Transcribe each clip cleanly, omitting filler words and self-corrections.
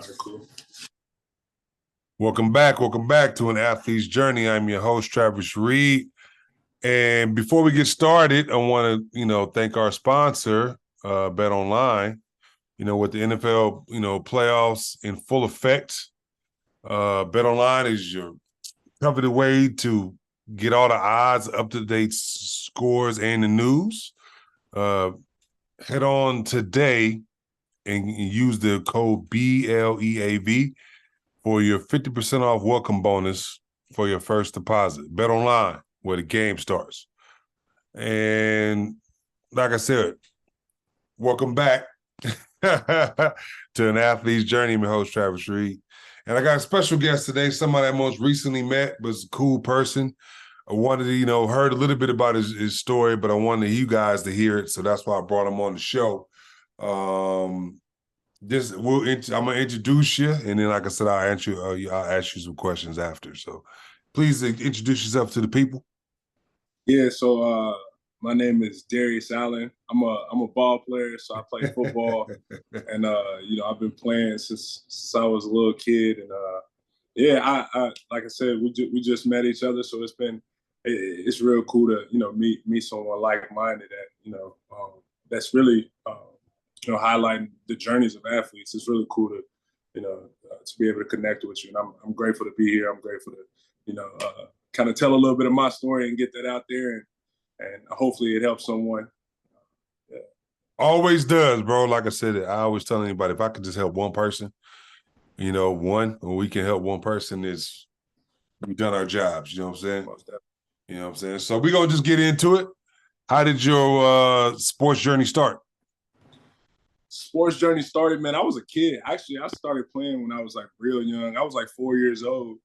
Cool. Welcome back to An Athlete's Journey. I'm your host, Travis Reed. And before we get started, I want to, thank our sponsor, Bet Online. With the NFL, playoffs in full effect, Bet Online is your coveted way to get all the odds, up-to-date scores, and the news. Head on today and use the code BLEAV for your 50% off welcome bonus for your first deposit. Bet Online, where the game starts. And like I said, welcome back to An Athlete's Journey. I'm your host, Travis Reed. And I got a special guest today, somebody I most recently met, was a cool person. I wanted to, heard a little bit about his story, but I wanted you guys to hear it. So that's why I brought him on the show. I'm gonna introduce you, and then, like I said, I'll ask you some questions after. So, please introduce yourself to the people. Yeah, so my name is Darius Allen. I'm a ball player, so I play football, and I've been playing since I was a little kid, and I like I said, we just met each other, so it's real cool to meet someone like minded that's really highlighting the journeys of athletes. It's really cool to be able to connect with you, and I'm grateful to be here. I'm grateful to kind of tell a little bit of my story and get that out there, and hopefully it helps someone. Yeah. Always does, bro. Like I said, I always tell anybody, if I could just help one person, or we can help one person, we've done our jobs. You know what I'm saying? You know what I'm saying? So we're going to just get into it. How did your sports journey start? Sports journey started, man. I was a kid. Actually, I started playing when I was like real young. I was like 4 years old.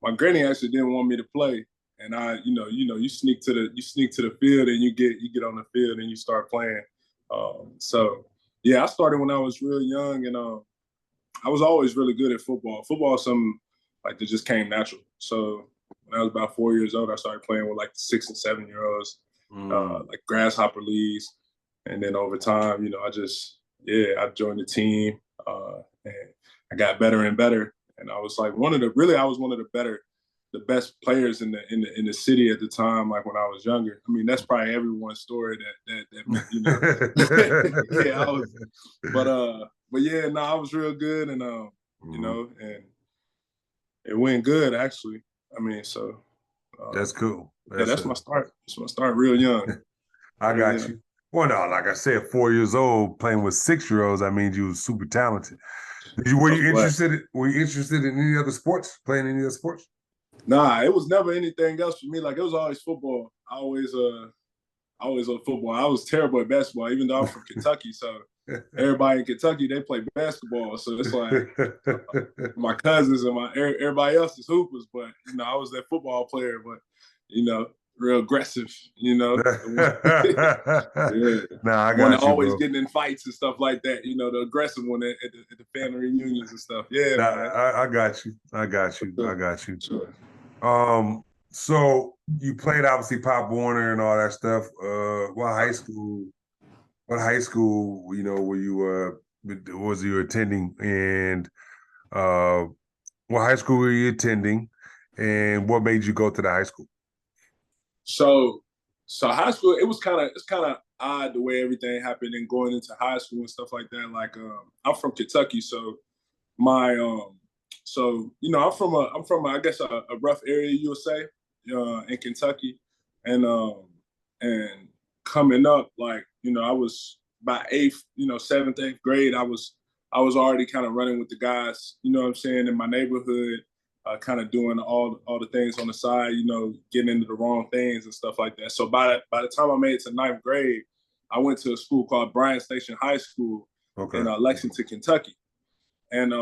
My granny actually didn't want me to play, and you sneak to the field and you get on the field and you start playing. So yeah, I started when I was real young, and I was always really good at football. Football is something like that just came natural. So when I was about 4 years old, I started playing with like the 6 and 7 year olds, like grasshopper leagues, and then over time, I joined the team, and I got better and better. And I was like one of the best players in the city at the time. Like when I was younger, I mean that's probably everyone's story that yeah, I was, but yeah, no, I was real good, and and it went good actually. I mean, so that's cool. That's my start. That's my start real young. I got you. Well, no, like I said, 4 years old playing with 6 year olds, I mean, you were super talented. Were you interested in any other sports? Playing any other sports? Nah, it was never anything else for me. Like it was always football. I always on football. I was terrible at basketball, even though I'm from Kentucky. So everybody in Kentucky, they play basketball. So it's like my cousins and everybody else is hoopers. But I was that football player. But real aggressive. Yeah. Nah, I got one you, always bro. getting in fights and stuff like that. The aggressive one at the family reunions and stuff. Yeah, nah, man. I got you. Sure. So you played obviously Pop Warner and all that stuff. What high school? Were you was you attending? And what high school were you attending? And what made you go to the high school? So high school, it's kind of odd the way everything happened and going into high school and stuff like that. Like I'm from Kentucky, so my I'm from I guess a rough area, you would say, in Kentucky, and coming up, like I was by eighth, seventh, eighth grade, I was already kind of running with the guys, what I'm saying, in my neighborhood, kind of doing all the things on the side, getting into the wrong things and stuff like that. So by the time I made it to ninth grade, I went to a school called Bryan Station High School in Lexington, Kentucky, and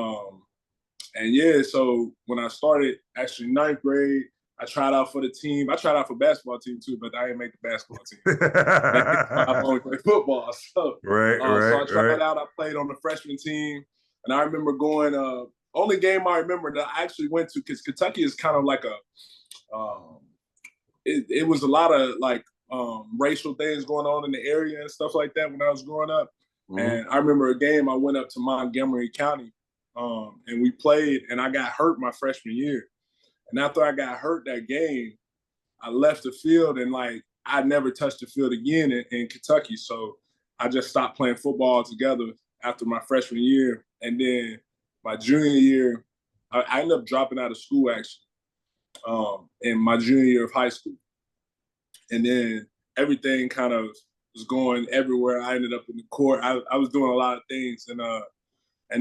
yeah, so when I started actually ninth grade, I tried out for the team. I tried out for basketball team too, but I didn't make the basketball team. I only played football. So, so I tried out. I played on the freshman team, and I remember going. Only game I remember that I actually went to, because Kentucky is kind of like it was a lot of like racial things going on in the area and stuff like that when I was growing up. Mm-hmm. And I remember a game I went up to Montgomery County, and we played, and I got hurt my freshman year. And after I got hurt that game, I left the field, and like I never touched the field again in Kentucky. So I just stopped playing football altogether after my freshman year. And then my junior year, I ended up dropping out of school actually in my junior year of high school. And then everything kind of was going everywhere. I ended up in the court. I was doing a lot of things, and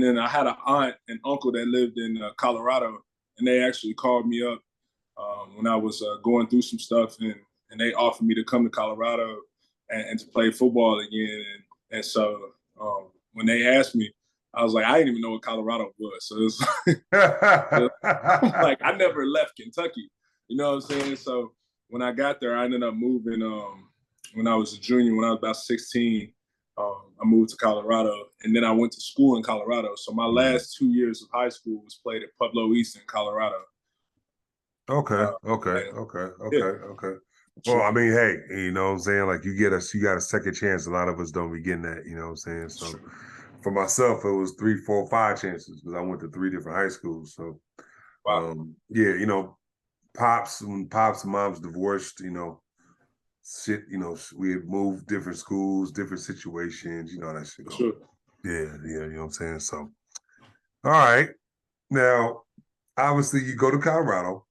then I had an aunt and uncle that lived in Colorado, and they actually called me up when I was going through some stuff, and they offered me to come to Colorado and to play football again. And so when they asked me, I was like, I didn't even know what Colorado was. So it's like I never left Kentucky. You know what I'm saying? So when I got there, I ended up moving when I was a junior, when I was about 16. I moved to Colorado, and then I went to school in Colorado. So my last 2 years of high school was played at Pueblo East in Colorado. Okay. Yeah. Well, I mean, hey, you know what I'm saying? Like you got a second chance. A lot of us don't be getting that, you know what I'm saying? So for myself, it was 3, 4, 5 chances because I went to 3 different high schools. So yeah, you know, when pops and moms divorced, you know, shit, you know, we had moved different schools, different situations, you know, that shit. Sure. Yeah, you know what I'm saying? So, all right. Now, obviously, you go to Colorado,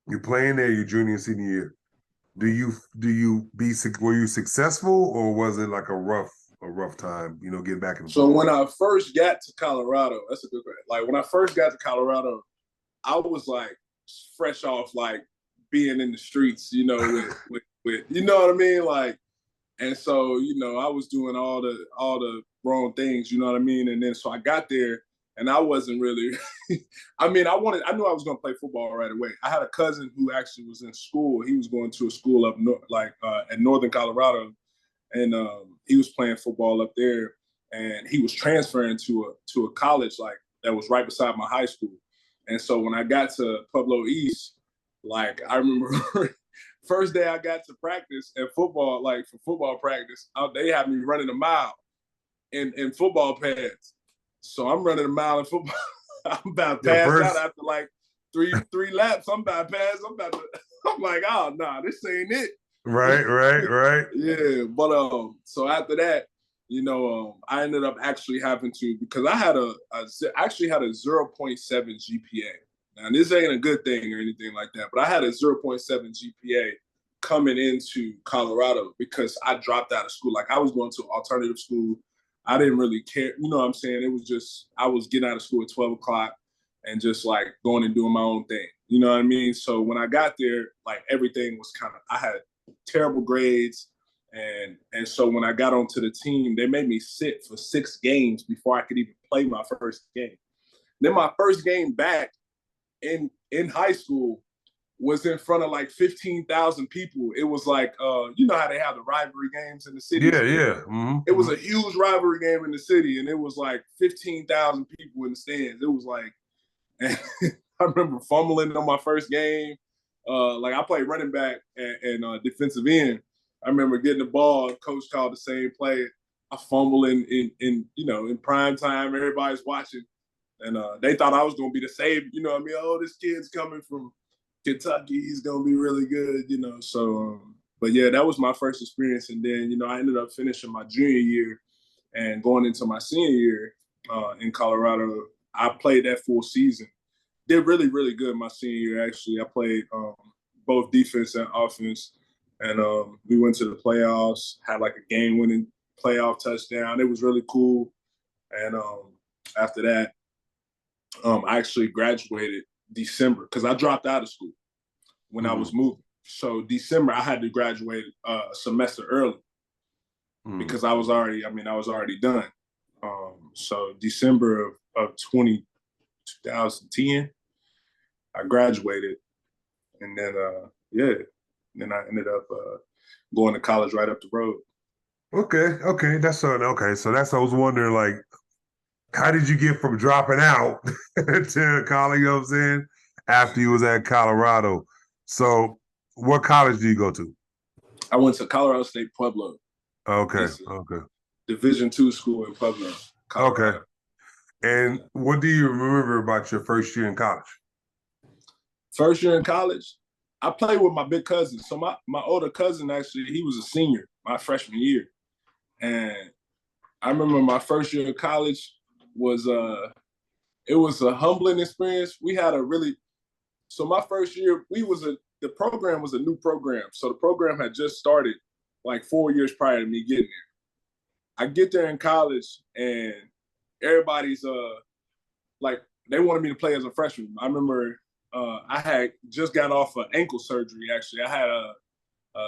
you're playing there your junior and senior year. Were you successful, or was it like a rough time, you know, getting back in So when I first got to Colorado, that's a good question. Like when I first got to Colorado, I was like fresh off like being in the streets, you know, with you know what I mean? Like, and so, you know, I was doing all the wrong things, you know what I mean? And then so I got there and I wasn't really I mean, I knew I was gonna play football right away. I had a cousin who actually was in school. He was going to a school up north, like in northern Colorado, and he was playing football up there, and he was transferring to a college like that was right beside my high school. And so when I got to Pueblo East, like I remember first day I got to practice at football, like for football practice, they had me running a mile in football pads. So I'm running a mile in football. I'm about passed out after like three laps. I'm about to pass. I'm like, oh no, nah, this ain't it. Right. Yeah, but so after that, you know, I ended up actually having to, because I actually had a 0.7 GPA. Now this ain't a good thing or anything like that, but I had a 0.7 GPA coming into Colorado because I dropped out of school. Like I was going to alternative school. I didn't really care. You know what I'm saying? It was just, I was getting out of school at 12 o'clock and just like going and doing my own thing. You know what I mean? So when I got there, like everything was I had terrible grades. And so when I got onto the team, they made me sit for 6 games before I could even play my first game. Then my first game back in high school was in front of like 15,000 people. It was like, you know how they have the rivalry games in the city? Yeah. It was a huge rivalry game in the city, and it was like 15,000 people in the stands. It was like, I remember fumbling on my first game. Like I played running back and defensive end. I remember getting the ball. Coach called the same play. I fumbled in you know, in prime time. Everybody's watching, and they thought I was gonna be the savior. You know what I mean? Oh, this kid's coming from Kentucky. He's gonna be really good. You know, so. But yeah, that was my first experience, and then you know I ended up finishing my junior year and going into my senior year in Colorado. I played that full season. Did really, really good my senior year. Actually, I played both defense and offense, and we went to the playoffs. Had like a game-winning playoff touchdown. It was really cool. And after that, I actually graduated December because I dropped out of school when I was moving. So December, I had to graduate a semester early because I was already done. So December of 2010, I graduated, and then then I ended up going to college right up the road. Okay, that's so okay. So that's I was wondering, like, how did you get from dropping out to college? You know what I'm saying? After you was at Colorado, so what college do you go to? I went to Colorado State Pueblo. Okay. Division II school in Pueblo, Colorado. Okay. And what do you remember about your first year in college? First year in college, I played with my big cousin. So my older cousin, actually, he was a senior my freshman year. And I remember my first year of college was it was a humbling experience. We had a really so my first year, the program was a new program. So the program had just started like 4 years prior to me getting there. I get there in college and everybody's like they wanted me to play as a freshman. I remember I had just got off of ankle surgery. Actually, I had a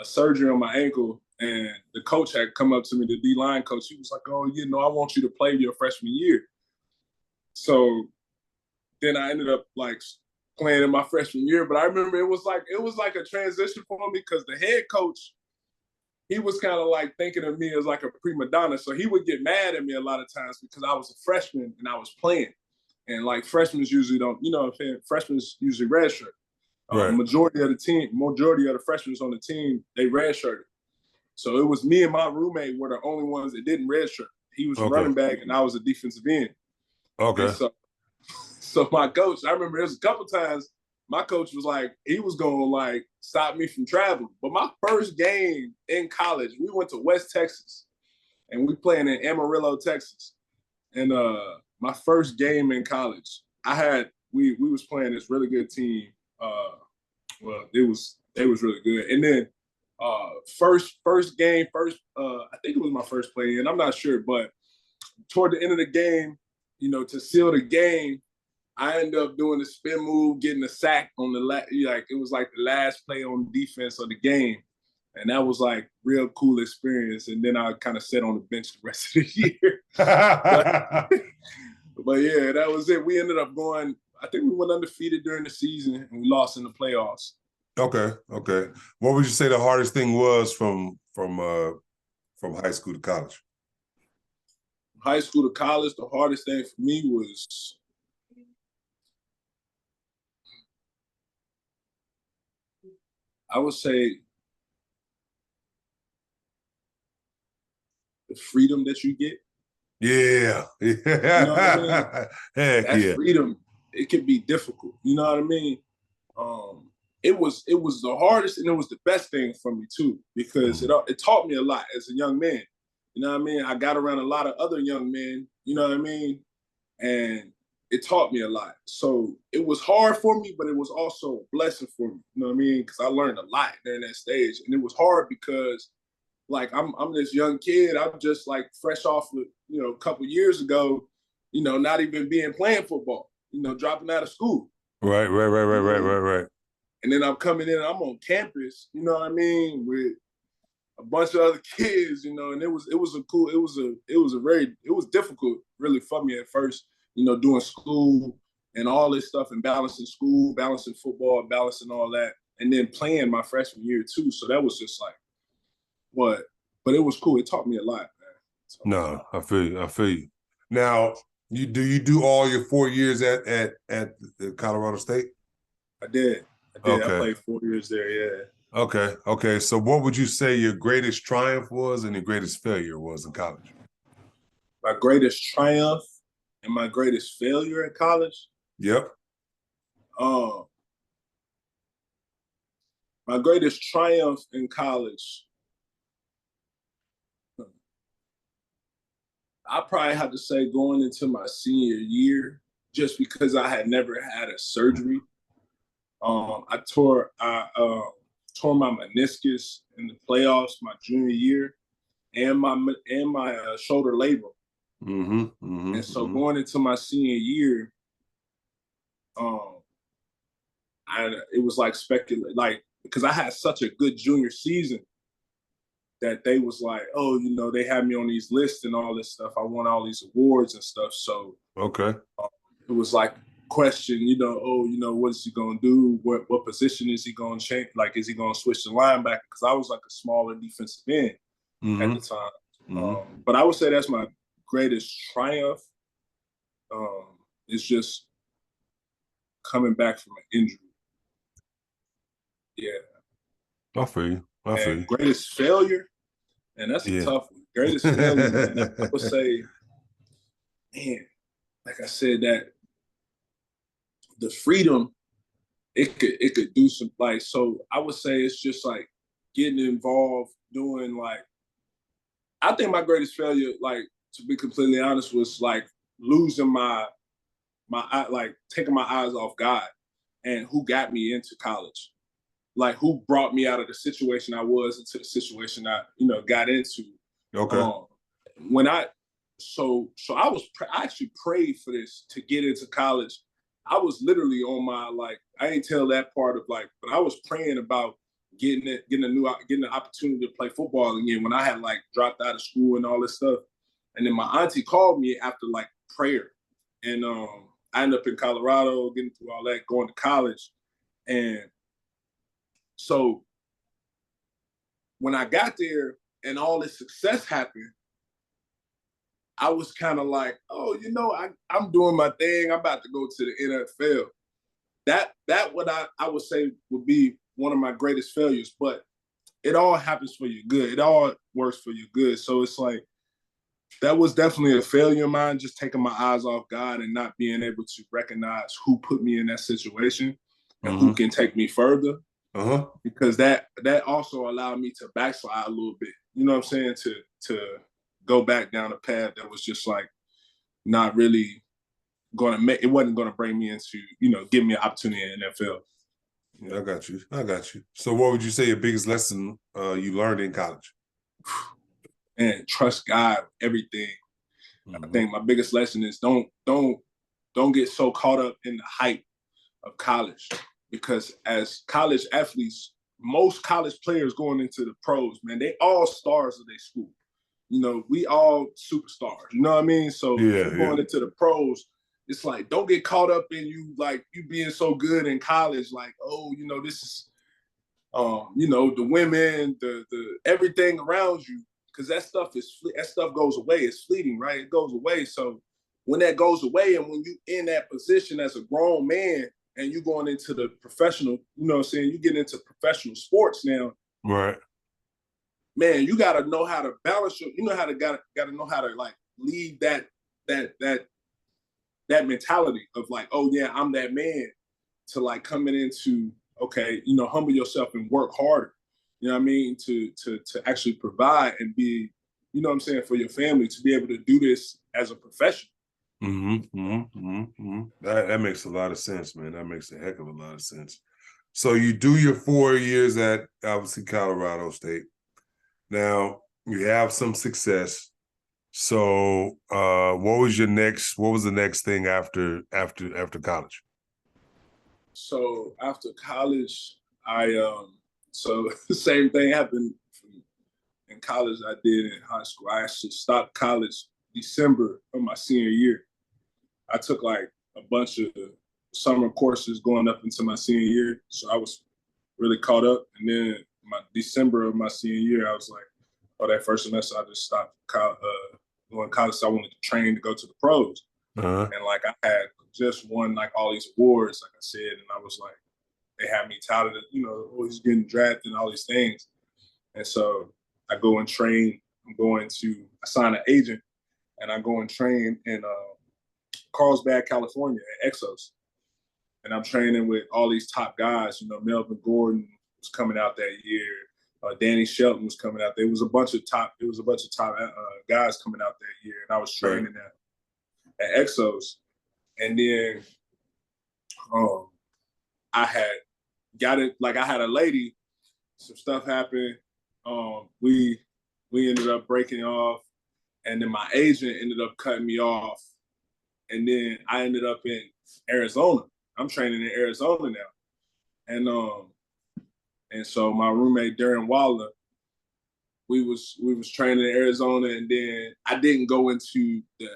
surgery on my ankle, and the coach had come up to me, the D line coach. He was like, "Oh, I want you to play your freshman year." So then I ended up like playing in my freshman year. But I remember it was like a transition for me because the head coach, he was kind of like thinking of me as like a prima donna. So he would get mad at me a lot of times because I was a freshman and I was playing. And like freshmen usually don't, what I'm saying? Freshmen usually redshirt. Right. Majority of the freshmen on the team, they redshirted. So it was me and my roommate were the only ones that didn't redshirt. He was a Okay. running back and I was a defensive end. Okay. And so my coach, I remember there was a couple times my coach was like, he was going to like stop me from traveling. But my first game in college, we went to West Texas and we playing in Amarillo, Texas. And my first game in college, we was playing this really good team. They was really good. And then first game, I think it was my first play, and I'm not sure, but toward the end of the game, to seal the game, I ended up doing the spin move, getting a sack on it was like the last play on defense of the game. And that was like real cool experience. And then I kind of sat on the bench the rest of the year. but yeah, that was it. We ended up going, I think we went undefeated during the season and we lost in the playoffs. Okay. Okay. What would you say the hardest thing was from high school to college? High school to college, the hardest thing for me was I would say the freedom that you get. Yeah. You know what I mean? Heck That yeah. freedom, it can be difficult. You know what I mean? It was the hardest and it was the best thing for me too, because it taught me a lot as a young man. You know what I mean? I got around a lot of other young men, you know what I mean? And it taught me a lot. So it was hard for me, but it was also a blessing for me. You know what I mean? Because I learned a lot during that stage. And it was hard because like I'm this young kid. I'm just like fresh off of, a couple years ago, not even being playing football, dropping out of school. Right. And then I'm coming in and I'm on campus, you know what I mean, with a bunch of other kids, and it was difficult really for me at first, doing school and all this stuff and balancing school, balancing football, balancing all that, and then playing my freshman year too. So that was just like but it was cool. It taught me a lot, man. No, I feel you. I feel you. Now, you do all your 4 years at Colorado State? I did. I Okay. played 4 years there, yeah. Okay. So what would you say your greatest triumph was and your greatest failure was in college? My greatest triumph and my greatest failure in college? Yep. My greatest triumph in college, I probably have to say going into my senior year, just because I had never had a surgery. I tore my meniscus in the playoffs my junior year, and my shoulder labrum. And so going into my senior year, it was like speculated, like because I had such a good junior season that they was like, oh, they had me on these lists and all this stuff. I won all these awards and stuff. So okay, it was like question, what is he gonna do? What position is he gonna change? Like, is he gonna switch to linebacker? Because I was like a smaller defensive end at the time. But I would say that's my greatest triumph. It's just coming back from an injury. Yeah. I feel you. I feel you. Greatest failure, and that's a tough one. Greatest failure, man. I would say, man, like I said, that the freedom it could do some like so I would say it's just like getting involved doing like I think my greatest failure, like to be completely honest, was like losing my like taking my eyes off God and who got me into college. Like who brought me out of the situation I was into the situation I, got into. Okay. Um when I so I actually prayed for this to get into college. I was literally on my like I ain't tell that part of like, but I was praying about getting the opportunity to play football again when I had like dropped out of school and all this stuff. And then my auntie called me after like prayer, and I ended up in Colorado, getting through all that, going to college, and so when I got there and all this success happened, I was kind of like, oh, I'm doing my thing. I'm about to go to the NFL. That what I would say would be one of my greatest failures, but it all happens for your good. It all works for your good. So it's like that was definitely a failure of mine, just taking my eyes off God and not being able to recognize who put me in that situation and who can take me further. Because that also allowed me to backslide a little bit. You know what I'm saying? To go back down a path that was just like not really going to make it wasn't going to bring me into give me an opportunity in the NFL. Yeah, I got you. So what would you say your biggest lesson you learned in college? And trust God, everything. I think my biggest lesson is don't get so caught up in the hype of college, because as college athletes, most college players going into the pros, man, they all stars of their school. We all superstars. You know what I mean? So if you're going into the pros, it's like don't get caught up in you being so good in college. Like, oh, this is, the women, the everything around you, because that stuff goes away. It's fleeting, right? It goes away. So when that goes away, and when you in that position as a grown man, and you going into the professional, you get into professional sports now, right? Man, you got to know how to balance your, got to know how to like lead that mentality of like, oh yeah, I'm that man, to like coming into, okay, humble yourself and work harder. You know what I mean? To actually provide and be, what I'm saying, for your family, to be able to do this as a profession. That makes a lot of sense, man. That makes a heck of a lot of sense. So you do your 4 years at obviously Colorado State. Now you have some success. So what was the next thing after college? So after college, so the same thing happened in college I did in high school. I actually stopped college December of my senior year. I took like a bunch of summer courses going up into my senior year, so I was really caught up. And then my December of my senior year, I was like, oh, that first semester I just stopped going to college. So I wanted to train to go to the pros. And like I had just won like all these awards, like I said, and I was like, they had me touted, always getting drafted and all these things. And so I go and train. I sign an agent, and I go and train in Carlsbad, California at Exos. And I'm training with all these top guys. Melvin Gordon was coming out that year. Danny Shelton was coming out. There was a bunch of top guys coming out that year, and I was training at Exos. And then I had got it. Like I had a lady. Some stuff happened. We ended up breaking off, and then my agent ended up cutting me off, and then I ended up in Arizona. I'm training in Arizona now, and so my roommate Darren Waller, we was training in Arizona, and then I didn't go into the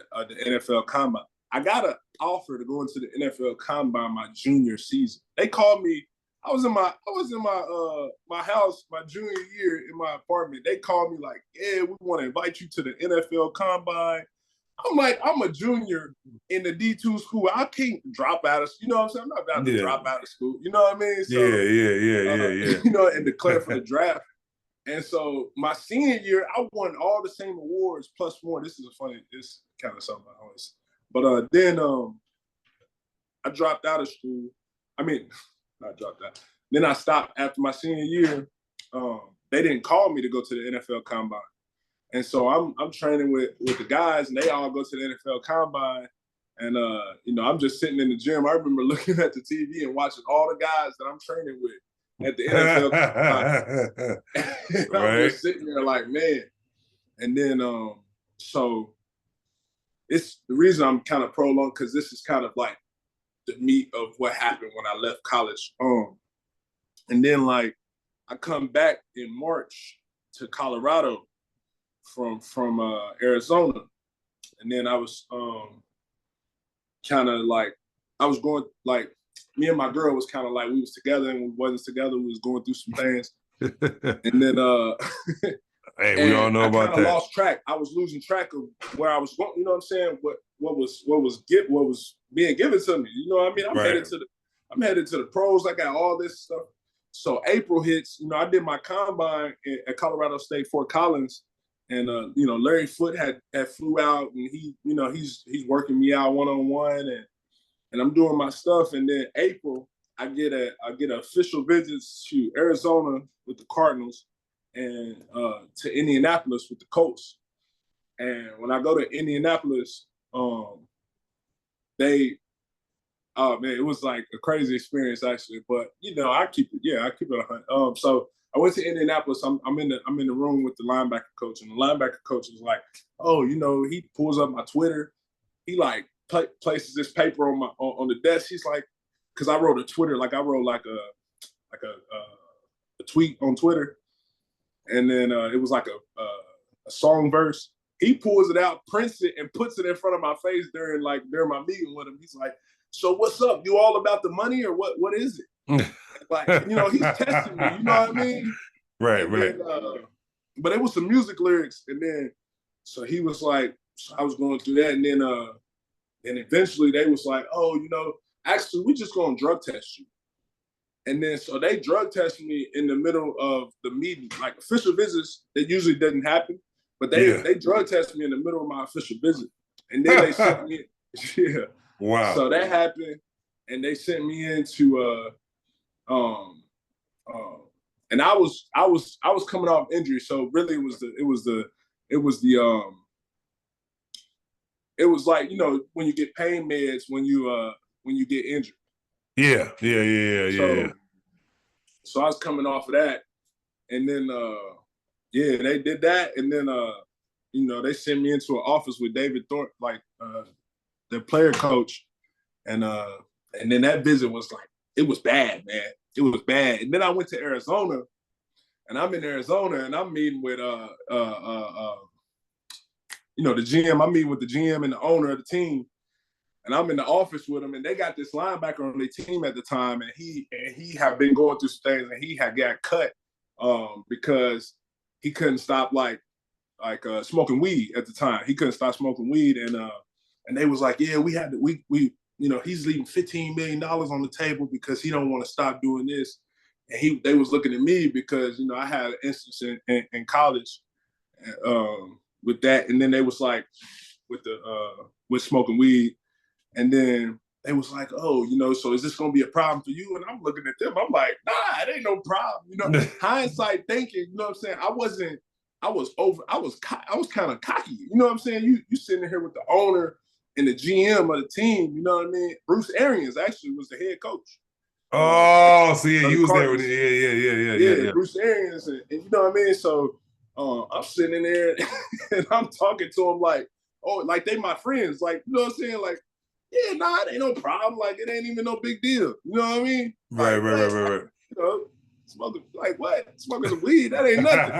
NFL Combine. I got an offer to go into the NFL Combine my junior season. They called me. I was in my house my junior year in my apartment. They called me like, yeah, we want to invite you to the NFL Combine. I'm like, I'm a junior in the D2 school. I can't drop out of, you know what I'm saying? I'm not about to drop out of school. You know what I mean? So, yeah. And declare for the draft. And so my senior year, I won all the same awards plus more. This kind of something I always But then I dropped out of school. I mean, not dropped out. Then I stopped after my senior year. They didn't call me to go to the NFL Combine. And so I'm training with the guys, and they all go to the NFL Combine. And I'm just sitting in the gym. I remember looking at the TV and watching all the guys that I'm training with at the NFL Combine. And I'm just sitting there like, man. And then so it's the reason I'm kind of prolonged, because this is kind of like the meat of what happened when I left college. And then like I come back in March to Colorado from Arizona, and then I was kind of like I was going like me and my girl was kind of like we was together and we wasn't together. We was going through some things, and then hey, we all know about that. I lost track. I was losing track of where I was going. You know what I'm saying? What was being given to me. You know what I mean? I'm headed to the pros. I got all this stuff. So April hits. I did my combine at Colorado State Fort Collins, and Larry Foote had flew out, and he's working me out one-on-one, and I'm doing my stuff. And then April, I get an official visit to Arizona with the Cardinals, and to Indianapolis with the Colts. And when I go to Indianapolis, it was like a crazy experience actually. But I keep it 100. So I went to Indianapolis. I'm in the room with the linebacker coach, and the linebacker coach is like, oh, he pulls up my Twitter. He like places this paper on the desk. He's like, because I wrote a Twitter, like I wrote like a tweet on Twitter, and then it was like a song verse. He pulls it out, prints it, and puts it in front of my face during my meeting with him. He's like, so what's up? You all about the money, or what is it? Like, he's testing me, you know what I mean? Right. Then, but it was some music lyrics. And then, so he was like, so I was going through that. And then, eventually they was like, oh, actually, we just going to drug test you. And then, so they drug tested me in the middle of the meeting. Like official visits, that usually doesn't happen. But they drug tested me in the middle of my official visit. And then they sent me, yeah. Wow. So that happened. And they sent me into, and I was coming off injury. So really it was like, when you get pain meds, when you get injured. Yeah. So I was coming off of that, and then they did that, and then they sent me into an office with David Thornton, like the player coach, and then that visit was like, it was bad, man. It was bad. And then I went to Arizona, and I'm in Arizona, and I'm meeting with the GM. I'm meeting with the GM and the owner of the team, and I'm in the office with him, and they got this linebacker on their team at the time, and he had been going through some things, and he had got cut because he couldn't stop like smoking weed at the time. He couldn't stop smoking weed, and they was like, yeah, he's leaving $15 million on the table because he don't want to stop doing this. And they was looking at me because I had an instance in college with that, and then they was like with smoking weed. And then they was like, oh, so is this going to be a problem for you? And I'm looking at them. I'm like, nah, it ain't no problem. Hindsight thinking, you know what I'm saying? I was kind of cocky. You know what I'm saying? You sitting here with the owner and the GM of the team, you know what I mean? Bruce Arians actually was the head coach. Oh, so yeah, you was there with it. Yeah. Bruce Arians, and you know what I mean? So I'm sitting in there and I'm talking to them like, oh, like they my friends. Like, you know what I'm saying? Like, yeah, nah, it ain't no problem. Like, it ain't even no big deal. You know what I mean? Right. Smoking, like what? Smoking some weed, that ain't nothing.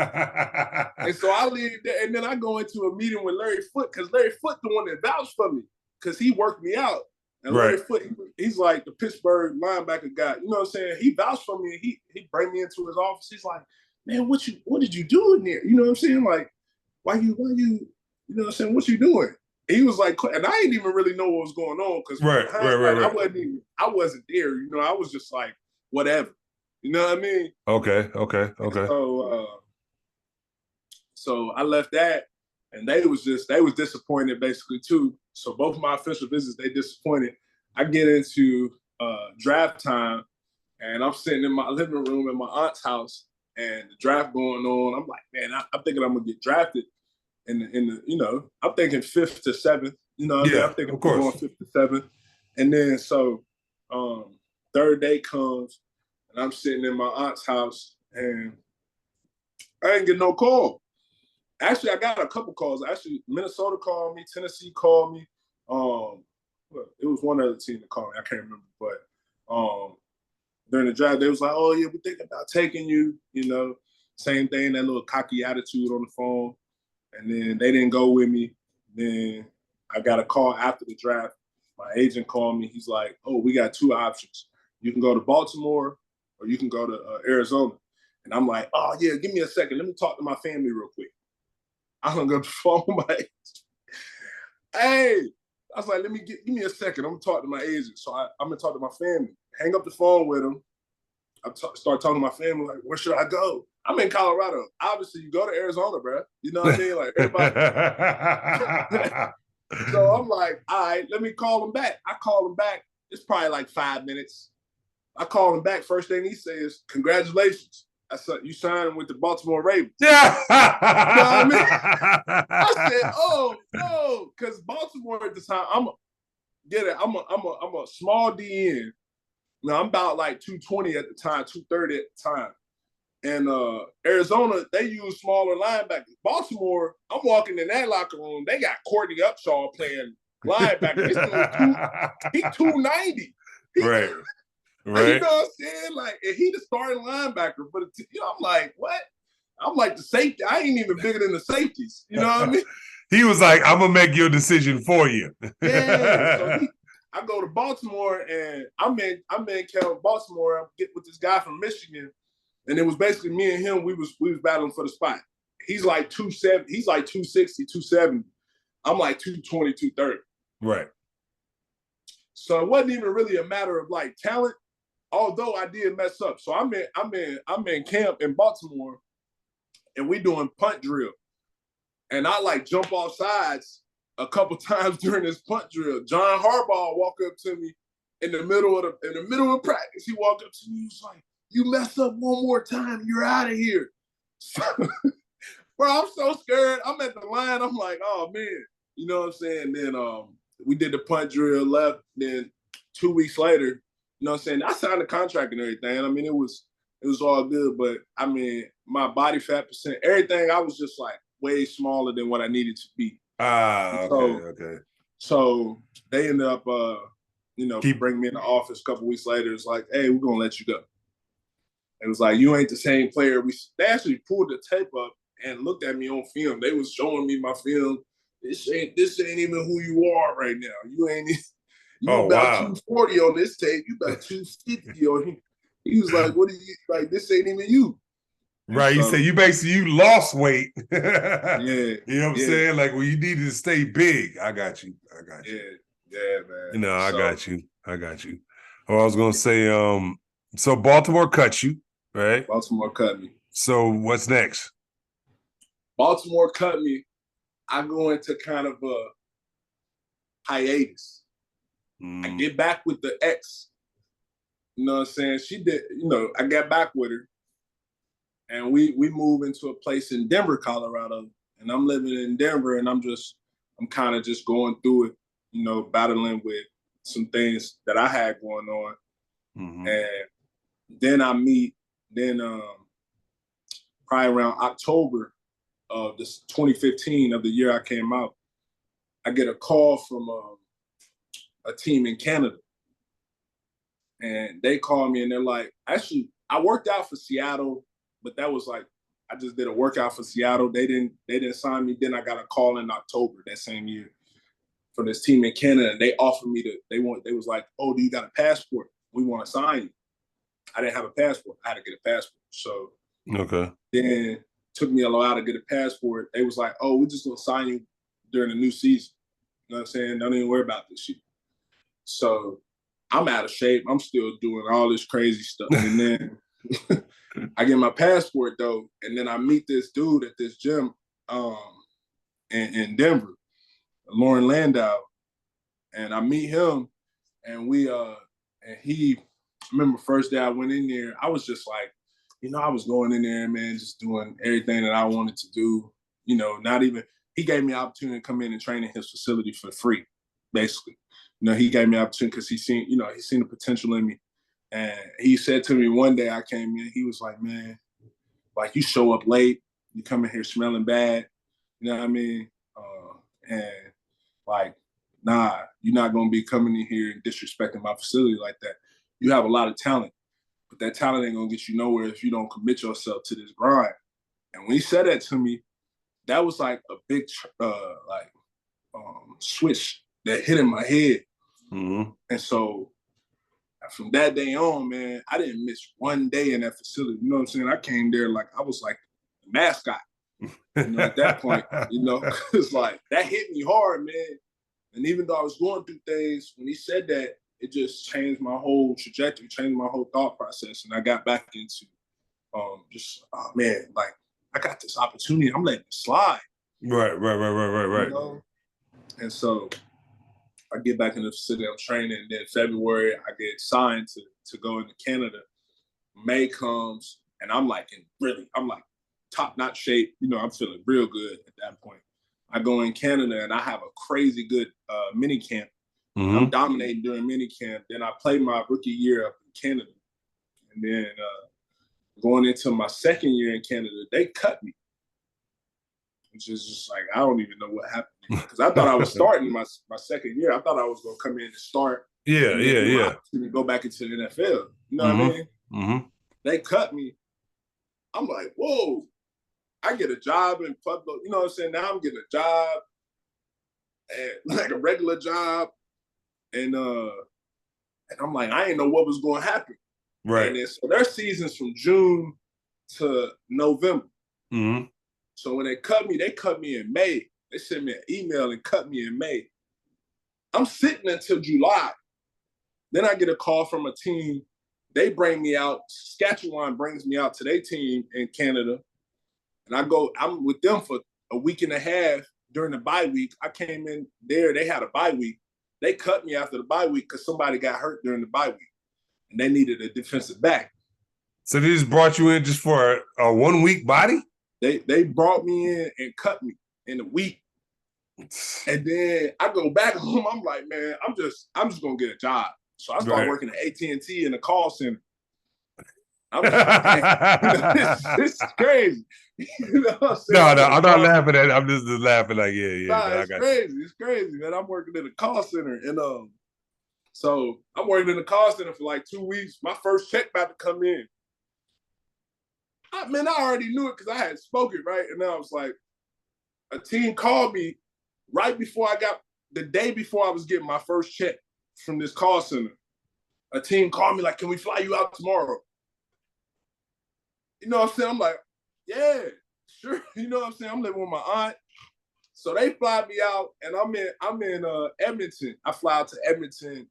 And so I leave there, and then I go into a meeting with Larry Foote, because Larry Foote the one that vouched for me, because he worked me out. And Larry Foote, he's like the Pittsburgh linebacker guy. You know what I'm saying? He vouched for me, and he bring me into his office. He's like, man, what did you do in there? You know what I'm saying? Like, why you know what I'm saying? What you doing? He was like, and I didn't even really know what was going on, because I wasn't there. I was just like, whatever. You know what I mean? Okay. So I left that, and they was disappointed basically too. So both of my official visits, they disappointed. I get into draft time, and I'm sitting in my living room in my aunt's house, and the draft going on. I'm like, man, I'm thinking I'm gonna get drafted I'm thinking 5th to 7th. You know what I mean? Yeah, I'm thinking of I'm going course. 5th to 7th. And then third day comes, and I'm sitting in my aunt's house, and I didn't get no call. Actually, I got a couple calls. Actually, Minnesota called me, Tennessee called me. It was one other team that called me. I can't remember, but during the draft, they was like, "Oh yeah, we're thinking about taking you." Same thing, that little cocky attitude on the phone. And then they didn't go with me. Then I got a call after the draft. My agent called me. He's like, "Oh, we got 2 options. You can go to Baltimore, or you can go to Arizona." And I'm like, "Oh yeah, give me a second. Let me talk to my family real quick." I hung up the phone. Like, hey, I was like, give me a second. I'm gonna talk to my agent. So I'm gonna talk to my family. Hang up the phone with him. Start talking to my family, like, where should I go? I'm in Colorado. Obviously, you go to Arizona, bro. You know what I mean? Like, everybody. So I'm like, all right, let me call him back. I call him back. It's probably like 5 minutes. I call him back. First thing he says, congratulations. I said, you signed with the Baltimore Ravens. Yeah. You know what I mean? I said, oh, no, because Baltimore at the time, I'm a small DN. Now, I'm about like 220 at the time, 230 at the time. And Arizona, they use smaller linebackers. Baltimore, I'm walking in that locker room. They got Courtney Upshaw playing linebacker. He 290. Right. You Right. know what I'm saying? Like, and he the starting linebacker. But I'm like, what? I'm like the safety. I ain't even bigger than the safeties. You know what I mean? He was like, I'm gonna make your decision for you. Yeah. So I go to Baltimore, and I'm in Baltimore. I get with this guy from Michigan. And it was basically me and him. We was battling for the spot. He's like 270. He's like 260, 270. I'm like 220, 230. Right. So it wasn't even really a matter of like talent, although I did mess up. So I'm in camp in Baltimore, and we doing punt drill. And I like jump off sides a couple times during this punt drill. John Harbaugh walked up to me in the middle of practice. He walked up to me. He was like, "You mess up one more time, you're out of here." So, bro, I'm so scared. I'm at the line. I'm like, oh man, you know what I'm saying? Then we did the punt drill, left. Then 2 weeks later, you know what I'm saying? I signed the contract and everything. I mean, it was all good, but I mean, my body fat percent, everything, I was just like way smaller than what I needed to be. Okay. So they ended up, bringing me in the office a couple weeks later. It's like, hey, we're gonna let you go. It was like, you ain't the same player. They actually pulled the tape up and looked at me on film. They was showing me my film. This ain't even who you are right now. You about Wow. 240 on this tape. You about 250 on here. He was like, what are you, like, this ain't even you. Right. You say you lost weight. Yeah. You know what I'm saying? Like, well, you needed to stay big. I got you. Yeah, man. I got you. Well, I was gonna say, so Baltimore cut you, right? Baltimore cut me. So what's next? Baltimore cut me. I go into kind of a hiatus. I get back with the ex. You know what I'm saying? She did, I got back with her. And we moved into a place in Denver, Colorado. And I'm living in Denver, and I'm kind of just going through it, battling with some things that I had going on. Mm-hmm. And then probably around October of this 2015 of the year I came out, I get a call from a team in Canada. And they call me and they're like, actually, I worked out for Seattle, but that was like, I just did a workout for Seattle. They didn't sign me. Then I got a call in October that same year for this team in Canada. And they offered me they was like, oh, do you got a passport? We want to sign you. I didn't have a passport. I had to get a passport. So then took me a while to get a passport. They was like, oh, we're just going to sign you during the new season. You know what I'm saying? Don't even worry about this shit. So I'm out of shape. I'm still doing all this crazy stuff. And then I get my passport, though, and then I meet this dude at this gym in Denver, Lauren Landau. And I meet him, and I remember first day I went in there, I was just like, I was going in there, man, just doing everything that I wanted to do. Not even, he gave me an opportunity to come in and train in his facility for free, basically. He gave me an opportunity because he seen the potential in me. And he said to me one day I came in, he was like, man, like you show up late, you come in here smelling bad, you know what I mean? And like, nah, you're not gonna be coming in here and disrespecting my facility like that. You have a lot of talent, but that talent ain't gonna get you nowhere if you don't commit yourself to this grind. And when he said that to me, that was like a big switch that hit in my head. Mm-hmm. And so from that day on, man, I didn't miss one day in that facility. You know what I'm saying? I came there like I was like the mascot. At that point, because like that hit me hard, man. And even though I was going through things, when he said that, it just changed my whole trajectory, changed my whole thought process. And I got back into oh man, like I got this opportunity. I'm letting it slide. Right. And so I get back in the facility, I'm training. And then February, I get signed to go into Canada. May comes, and I'm like top-notch shape. I'm feeling real good at that point. I go in Canada, and I have a crazy good mini camp. Mm-hmm. I'm dominating during mini camp. Then I play my rookie year up in Canada. And then going into my second year in Canada, they cut me. Which is just like, I don't even know what happened. Because I thought I was starting my second year. I thought I was going to come in and start. Yeah. To go back into the NFL. You know what I mean? Mm-hmm. They cut me. I'm like, whoa. I get a job in Pueblo. You know what I'm saying? Now I'm getting a job, and like a regular job. And I'm like, I didn't know what was going to happen. Right. And then, so their season's from June to November. Mm-hmm. So when they cut me in May. They sent me an email and cut me in May. I'm sitting until July. Then I get a call from a team. They bring me out. Saskatchewan brings me out to their team in Canada. And I'm with them for a week and a half during the bye week. I came in there. They had a bye week. They cut me after the bye week because somebody got hurt during the bye week. And they needed a defensive back. So they just brought you in just for a 1 week body? They brought me in and cut me in a week. And then I go back home. I'm like, man, I'm just gonna get a job. So I started working at AT&T in the call center. I'm just, it's crazy. No, I'm not laughing at it. I'm just laughing like, yeah. Nah, it's crazy. It's crazy, man. I'm working in the call center, and so I'm working in the call center for like 2 weeks. My first check about to come in. I already knew it because I had spoken, right? And then I was like, a team called me right before the day before I was getting my first check from this call center. A team called me like, can we fly you out tomorrow? You know what I'm saying? I'm like, yeah, sure. You know what I'm saying? I'm living with my aunt. So they fly me out, and I'm in Edmonton. I fly out to Edmonton,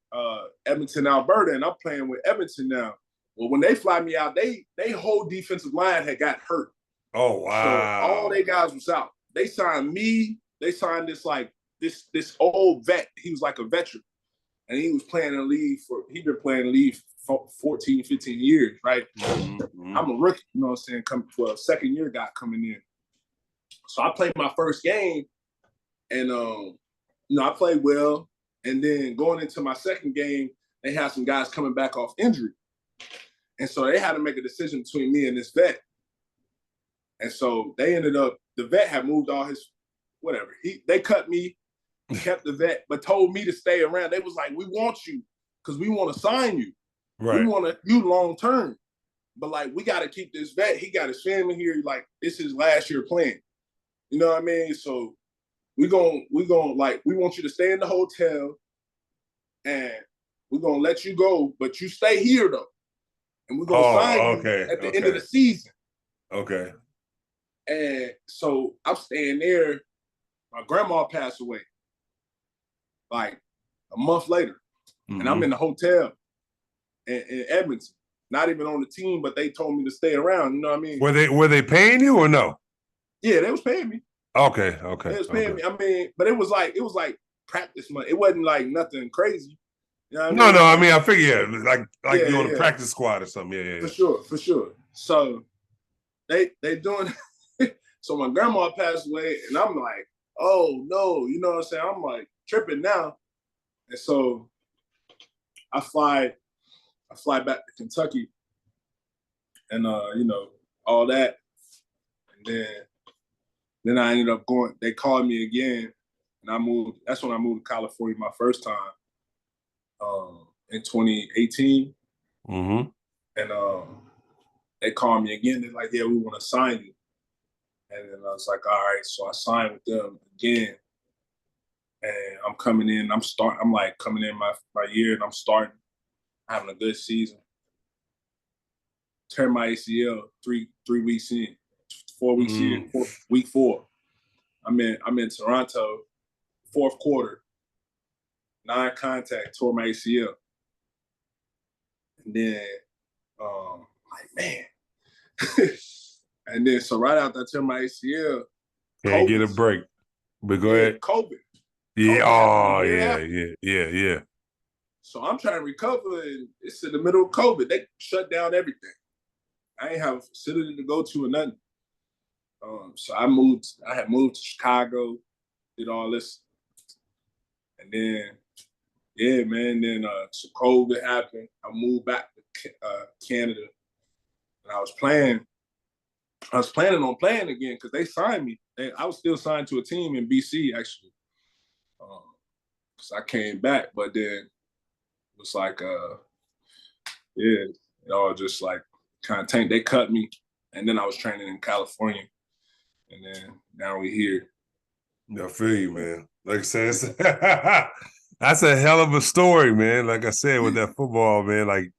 Alberta, and I'm playing with Edmonton now. Well, when they fly me out, they whole defensive line had got hurt. Oh wow! So all they guys was out. They signed me. They signed this old vet. He was like a veteran, and he was playing in the league he'd been playing in the league for 14, 15 years, right? Mm-hmm. I'm a rookie, you know what I'm saying? Second year guy coming in. So I played my first game, and I played well. And then going into my second game, they had some guys coming back off injury. And so they had to make a decision between me and this vet. And so they ended up, the vet had moved all his, whatever. They cut me, kept the vet, but told me to stay around. They was like, we want you because we want to sign you. Right. We want you long term. But like, we got to keep this vet. He got his family here. Like, it's his last year playing. You know what I mean? So we want you to stay in the hotel, and we're going to let you go, but you stay here though. And we're going to sign you at the end of the season. Okay. And so I'm staying there. My grandma passed away like a month later. Mm-hmm. And I'm in the hotel in Edmonton. Not even on the team, but they told me to stay around. You know what I mean? Were they paying you or no? Yeah, they was paying me. Okay. They was paying me. I mean, but it was like practice money. It wasn't like nothing crazy. You know what I No, mean? no. I Like, mean, I figure like yeah, you're on a yeah, practice squad or something. Yeah, for yeah. sure, for sure. So they doing. So my grandma passed away, and I'm like, oh no, you know what I'm saying? I'm like tripping now, and so I fly back to Kentucky, and all that, and then I ended up going. They called me again, and I moved. That's when I moved to California my first time, in 2018, Mm-hmm. and they called me again. They're like, yeah, we want to sign you, and then I was like, all right, so I signed with them again, and I'm coming in. I'm like coming in my year, and I'm starting having a good season. Tear my ACL 3 weeks in, 4 weeks in, Mm. week 4. I'm in Toronto, fourth quarter, non-contact, tore my ACL, and then like man, and then so right after I tear my ACL, Can't get COVID, a break. But go yeah, ahead. COVID, Yeah. COVID happened the Oh, year yeah, after. yeah, yeah, yeah. So I'm trying to recover, and it's in the middle of COVID. They shut down everything. I ain't have a facility to go to or nothing. So I had moved to Chicago, did all this, and then yeah, man. Then so COVID happened. I moved back to Canada, and I was playing. I was planning on playing again because they signed me. I was still signed to a team in BC actually, because I came back, but then it was like, yeah, it all just like kind of tanked. They cut me, and then I was training in California, and then now we here. I feel you, man. Like I said, that's a hell of a story, man. Like I said, with that football, man, like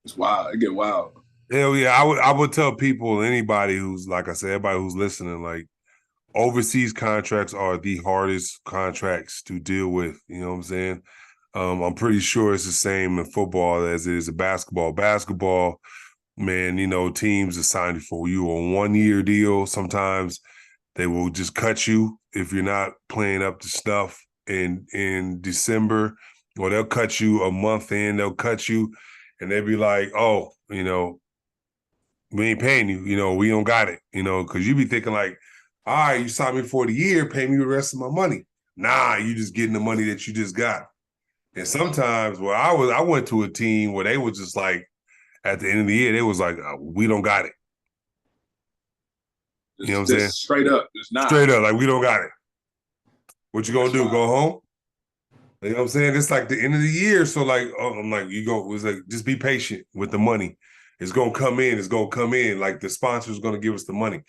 It's wild. It get wild. hell yeah. I would tell people, anybody who's like I said, everybody who's listening, like overseas contracts are the hardest contracts to deal with. You know what I'm saying? I'm pretty sure it's the same in football as it is in basketball. Basketball, man, teams assign for you a 1-year deal. Sometimes they will just cut you if you're not playing up to stuff in December, or they'll cut you a month in. They'll cut you, and they'll be like, "Oh, we ain't paying you. We don't got it. Because you be thinking like, all right, you signed me for the year, pay me the rest of my money. Nah, you just getting the money that you just got." And sometimes, I went to a team where they were just like, at the end of the year, they was like, "We don't got it." You know what I'm saying? Just straight up, just not. Straight up, like, we don't got it. What you gonna That's do? wild. Go home? You know what I'm saying? It's like the end of the year. So like, I'm like, it's like, just be patient with the money. It's gonna come in. It's gonna come in. Like the sponsor's gonna give us the money.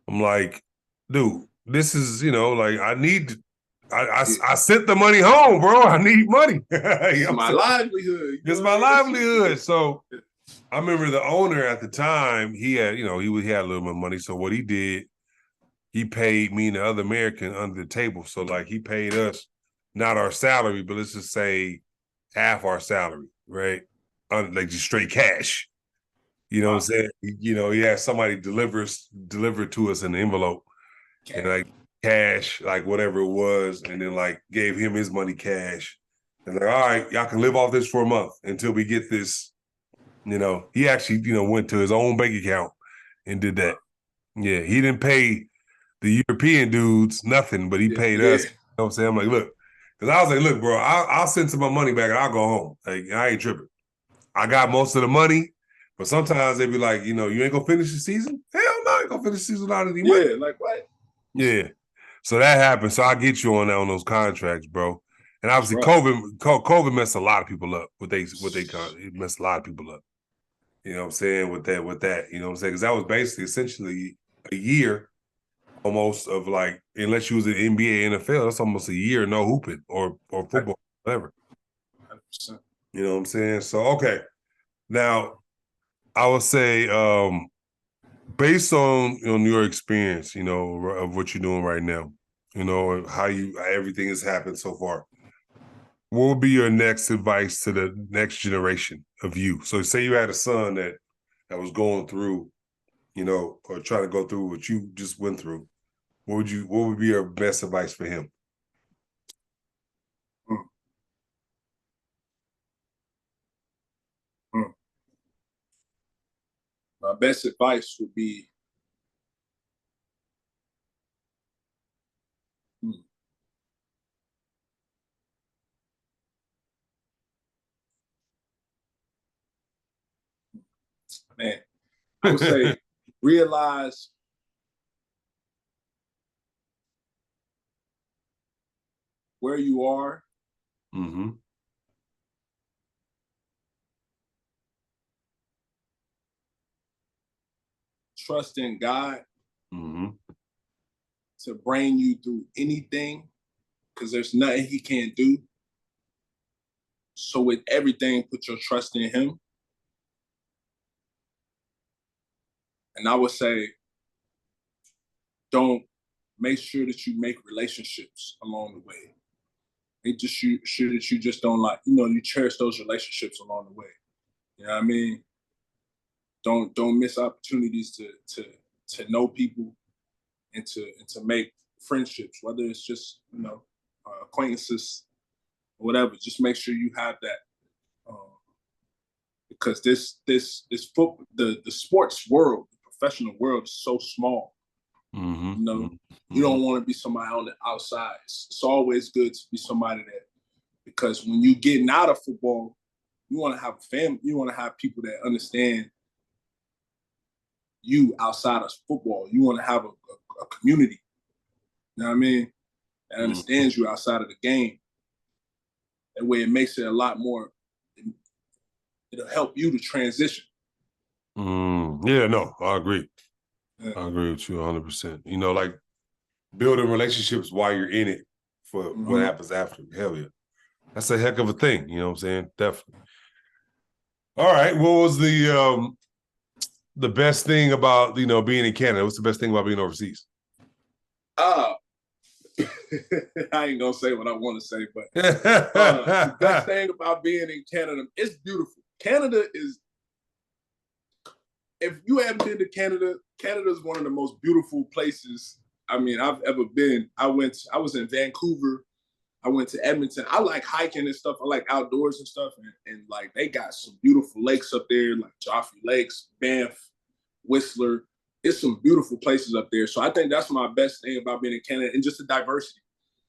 I'm like, dude, this is, like I need, Yeah. I sent the money home, bro. I need money. You know what It's I'm my saying? livelihood. You know It's what my I mean? livelihood. So I remember the owner at the time, he had, he had a little bit of money. So what he did, he paid me and the other American under the table. So like he paid us not our salary, but let's just say half our salary, right? Like just straight cash. You know what I'm Wow. saying? He had somebody deliver it to us in an envelope, and Cash. like cash, like whatever it was, and then like gave him his money cash. And like, all right, y'all can live off this for a month until we get this. He actually, went to his own bank account and did that. Yeah, he didn't pay the European dudes nothing, but he Yeah, paid yeah. us. You know what I'm saying? I'm like, look, because I was like, look, bro, I'll send some of my money back and I'll go home. Like, I ain't tripping. I got most of the money, but sometimes they be like, you ain't gonna finish the season? Hell no, I ain't gonna finish the season without any money. Yeah, like what? Yeah. So that happened. So I get you on that on those contracts, bro. And That's obviously, rough. COVID messed a lot of people up. It messed a lot of people up. You know what I'm saying? With that, you know what I'm saying? Because that was basically essentially a year almost of like, unless you was in NBA, NFL, that's almost a year no hooping or football, whatever. 100%. You know what I'm saying? So okay. Now I would say, based on your experience, of what you're doing right now, how everything has happened so far. What would be your next advice to the next generation of you? So say you had a son that was going through, or trying to go through what you just went through. What would be your best advice for him? best advice would be man, I would say realize where you are. Mm-hmm. Trust in God Mm-hmm. to bring you through anything because there's nothing he can't do. So with everything, put your trust in him. And I would say, don't make sure that you make relationships along the way. Make just sure that you just don't you cherish those relationships along the way. You know what I mean? Don't miss opportunities to know people and to make friendships, whether it's just acquaintances or whatever. Just make sure you have that. Because this foot the sports world, the professional world is so small. Mm-hmm. You know, Mm-hmm. you don't want to be somebody on the outside. It's always good to be somebody that, because when you getting out of football, you want to have a family. You want to have people that understand you outside of football. You want to have a community. You know what I mean? That understands you outside of the game. That way, it makes it a lot more. It'll help you to transition. Yeah, no, I agree. Yeah. I agree with you 100%. You know, like building relationships while you're in it for what happens after. Hell yeah. That's a heck of a thing. You know what I'm saying? Definitely. All right. What was the best thing about, being in Canada? What's the best thing about being overseas? I ain't gonna say what I want to say, but the best thing about being in Canada, it's beautiful. Canada is, if you haven't been to Canada, Canada is one of the most beautiful places I've ever been. I was in Vancouver. I went to Edmonton. I like hiking and stuff. I like outdoors and stuff. And like they got some beautiful lakes up there, like Joffrey Lakes, Banff, Whistler. It's some beautiful places up there. So I think that's my best thing about being in Canada, and just the diversity.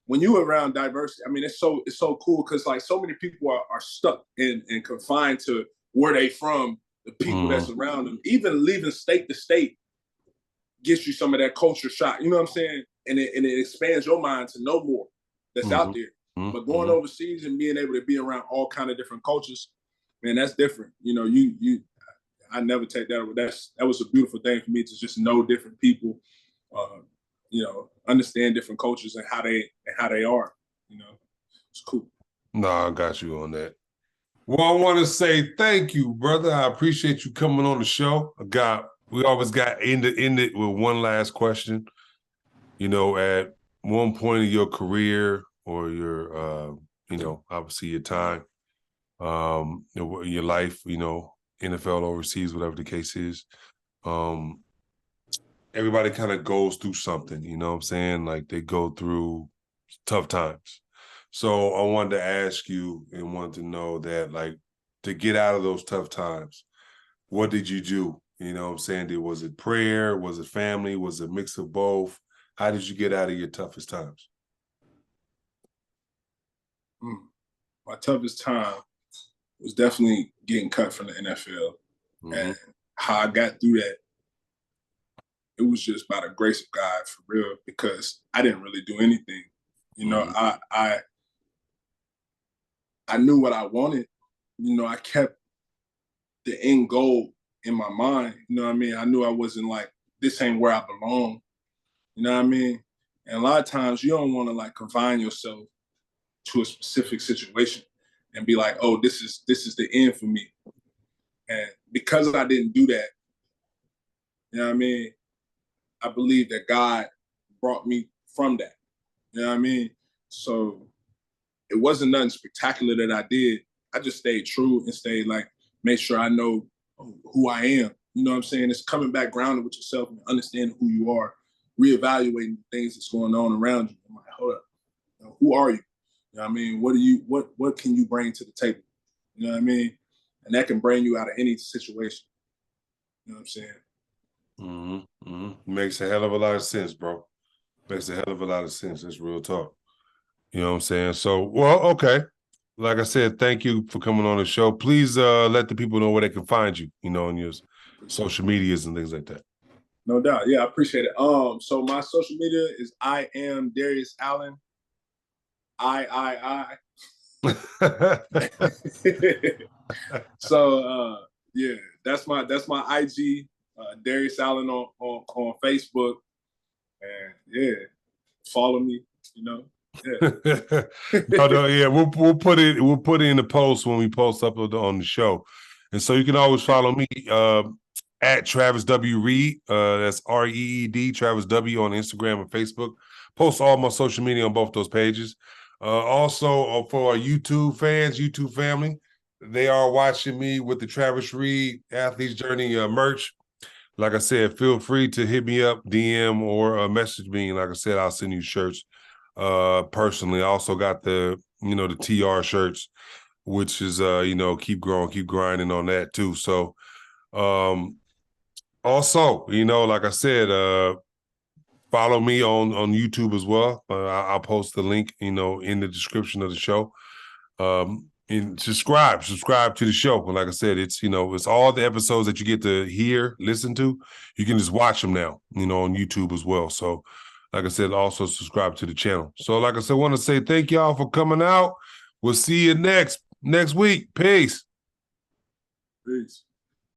When you around diversity, it's so cool because like so many people are stuck and confined to where they from, the people that's around them. Even leaving state to state gets you some of that culture shock. You know what I'm saying? And it expands your mind to know more that's out there. But going overseas and being able to be around all kind of different cultures, man, that's different. I never take that away. That was a beautiful thing for me to just know different people, understand different cultures and how they are. It's cool. No, I got you on that. Well, I want to say thank you, brother. I appreciate you coming on the show. We always got end it with one last question. At one point in your career or your, obviously your time, your life, NFL overseas, whatever the case is, everybody kind of goes through something, you know what I'm saying? Like they go through tough times. So I wanted to ask you and wanted to know that, like, to get out of those tough times, what did you do? You know what I'm saying? Was it prayer? Was it family? Was it a mix of both? How did you get out of your toughest times? My toughest time was definitely getting cut from the NFL. And how I got through that, it was just by the grace of God, for real, because I didn't really do anything. I knew what I wanted. I kept the end goal in my mind. You know what I mean? I knew I wasn't like, this ain't where I belong. You know what I mean? And a lot of times you don't want to like confine yourself to a specific situation and be like, oh, this is the end for me. And because I didn't do that, you know what I mean? I believe that God brought me from that. You know what I mean? So it wasn't nothing spectacular that I did. I just stayed true and stayed like, make sure I know who I am. You know what I'm saying? It's coming back grounded with yourself and understanding who you are, reevaluating the things that's going on around you. I'm like, hold up, who are you? You know what I mean? What can you bring to the table? You know what I mean? And that can bring you out of any situation. You know what I'm saying? Makes a hell of a lot of sense, bro. Makes a hell of a lot of sense. That's real talk. You know what I'm saying? So, well, okay. Like I said, thank you for coming on the show. Please let the people know where they can find you, on your social medias and things like that. No doubt. Yeah, I appreciate it. So my social media is I am Darius Allen. I. So yeah, that's my IG, Darius Allen on Facebook. And yeah, follow me, Yeah. No, yeah, we'll put it in the post when we post up on the show. And so you can always follow me at Travis W. Reed. That's REED, Travis W on Instagram and Facebook. Post all my social media on both those pages. Also, for our YouTube fans, YouTube family, they are watching me with the Travis Reed Athlete's Journey merch. Like I said, feel free to hit me up, DM, or message me. Like I said, I'll send you shirts personally. I also got the TR shirts, which is keep growing, keep grinding on that too. So also, like I said, follow me on YouTube as well. I'll post the link, in the description of the show. And subscribe to the show. And like I said, it's it's all the episodes that you get to hear, listen to. You can just watch them now, on YouTube as well. So, like I said, also subscribe to the channel. So, like I said, I want to say thank y'all for coming out. We'll see you next week. Peace. Peace.